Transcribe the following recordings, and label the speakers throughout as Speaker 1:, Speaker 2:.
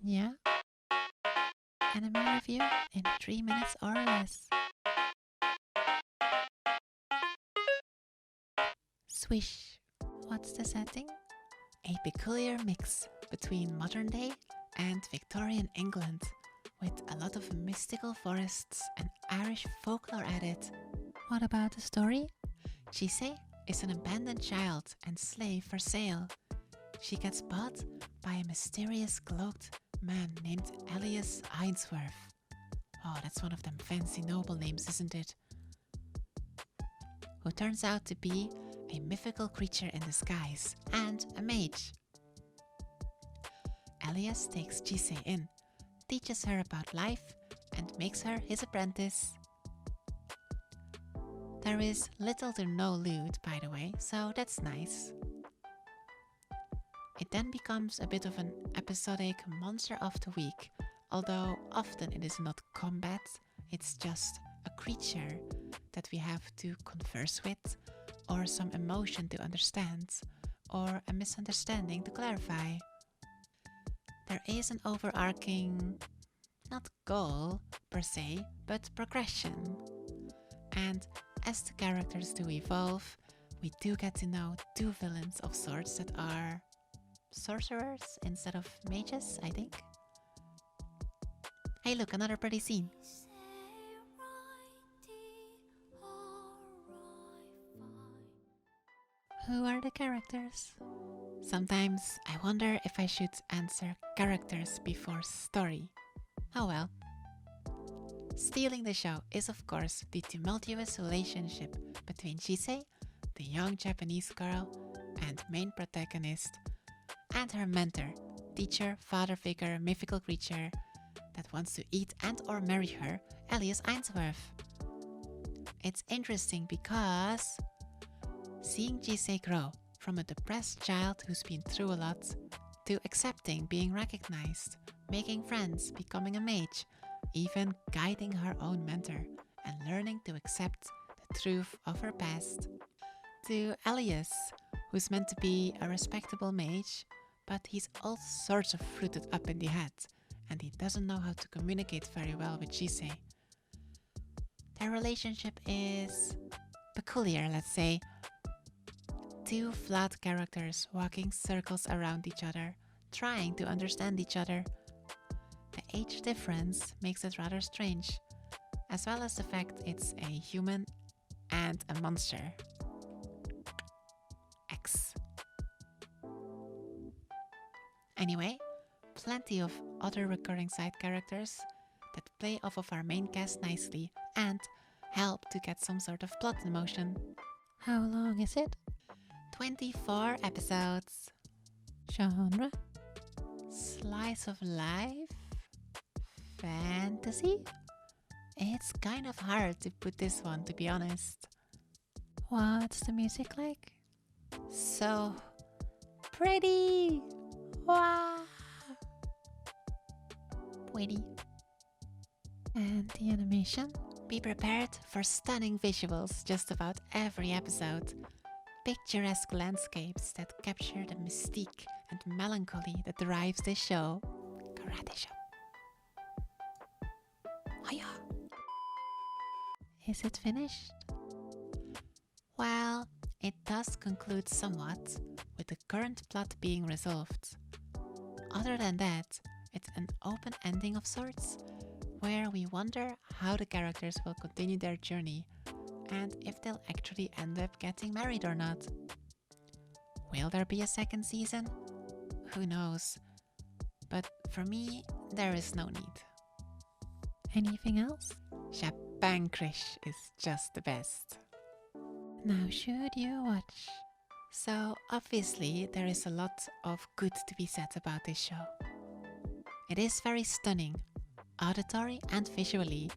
Speaker 1: Yeah? Anime review in 3 minutes or less. Swish. What's the setting? A peculiar mix between modern day and Victorian England, with a lot of mystical forests and Irish folklore added. What about the story? Chise is an abandoned child and slave for sale. She gets bought by a mysterious cloaked man named Elias Ainsworth. Oh, that's one of them fancy noble names, isn't it? Who turns out to be a mythical creature in disguise and a mage. Elias takes Chise in, teaches her about life, and makes her his apprentice. There is little to no loot, by the way, so that's nice. It then becomes a bit of an episodic monster of the week, although often it is not combat, it's just a creature that we have to converse with, or some emotion to understand, or a misunderstanding to clarify. There is an overarching, not goal per se, but progression. And as the characters do evolve, we do get to know two villains of sorts that are sorcerers instead of mages, I think. Hey look, another pretty scene. Who are the characters? Sometimes I wonder if I should answer characters before story. Oh well. Stealing the show is of course the tumultuous relationship between Chise, the young Japanese girl and main protagonist, and her mentor, teacher, father figure, mythical creature that wants to eat and or marry her, Elias Ainsworth. It's interesting because seeing Chise grow from a depressed child who's been through a lot to accepting being recognized, making friends, becoming a mage, even guiding her own mentor and learning to accept the truth of her past, to Elias, who's meant to be a respectable mage, but he's all sorts of fruited up in the head and he doesn't know how to communicate very well with Chise. Their relationship is peculiar, let's say. Two flat characters walking circles around each other, trying to understand each other. The age difference makes it rather strange, as well as the fact it's a human and a monster. X. Anyway, plenty of other recurring side characters that play off of our main cast nicely and help to get some sort of plot in motion. How long is it? 24 episodes. Genre? Slice of life? Fantasy? It's kind of hard to put this one, to be honest. What's the music like? So pretty! Wow! Pretty. And the animation? Be prepared for stunning visuals just about every episode. Picturesque landscapes that capture the mystique and melancholy that drives this show. Karate show. Hiya! Is it finished? Well, it does conclude somewhat, with the current plot being resolved. Other than that, it's an open ending of sorts, where we wonder how the characters will continue their journey and if they'll actually end up getting married or not. Will there be a second season? Who knows? But for me, there is no need. Anything else? Japan Krish is just the best. Now should you watch? So obviously there is a lot of good to be said about this show. It is very stunning, auditory and visually,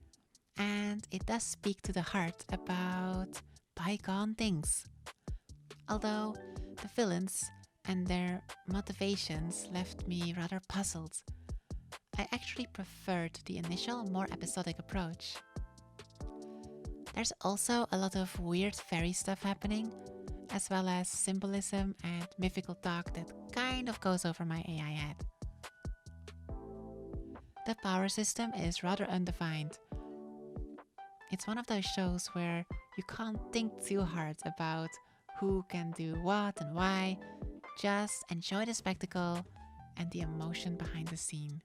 Speaker 1: and it does speak to the heart about bygone things. Although the villains and their motivations left me rather puzzled, I actually preferred the initial, more episodic approach. There's also a lot of weird fairy stuff happening, as well as symbolism and mythical talk that kind of goes over my AI head. The power system is rather undefined. It's one of those shows where you can't think too hard about who can do what and why. Just enjoy the spectacle and the emotion behind the scene.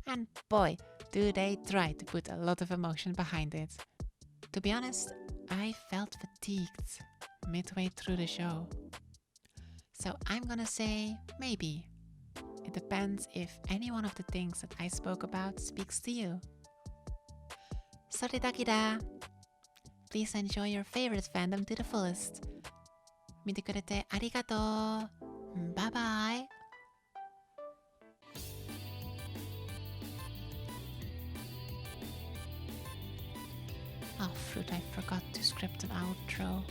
Speaker 1: And boy, do they try to put a lot of emotion behind it. To be honest, I felt fatigued midway through the show. So I'm gonna say maybe. It depends if any one of the things that I spoke about speaks to you. Soridakida! Please enjoy your favorite fandom to the fullest. 見てくれてありがとう。Bye bye! Oh fruit, I forgot to script an outro.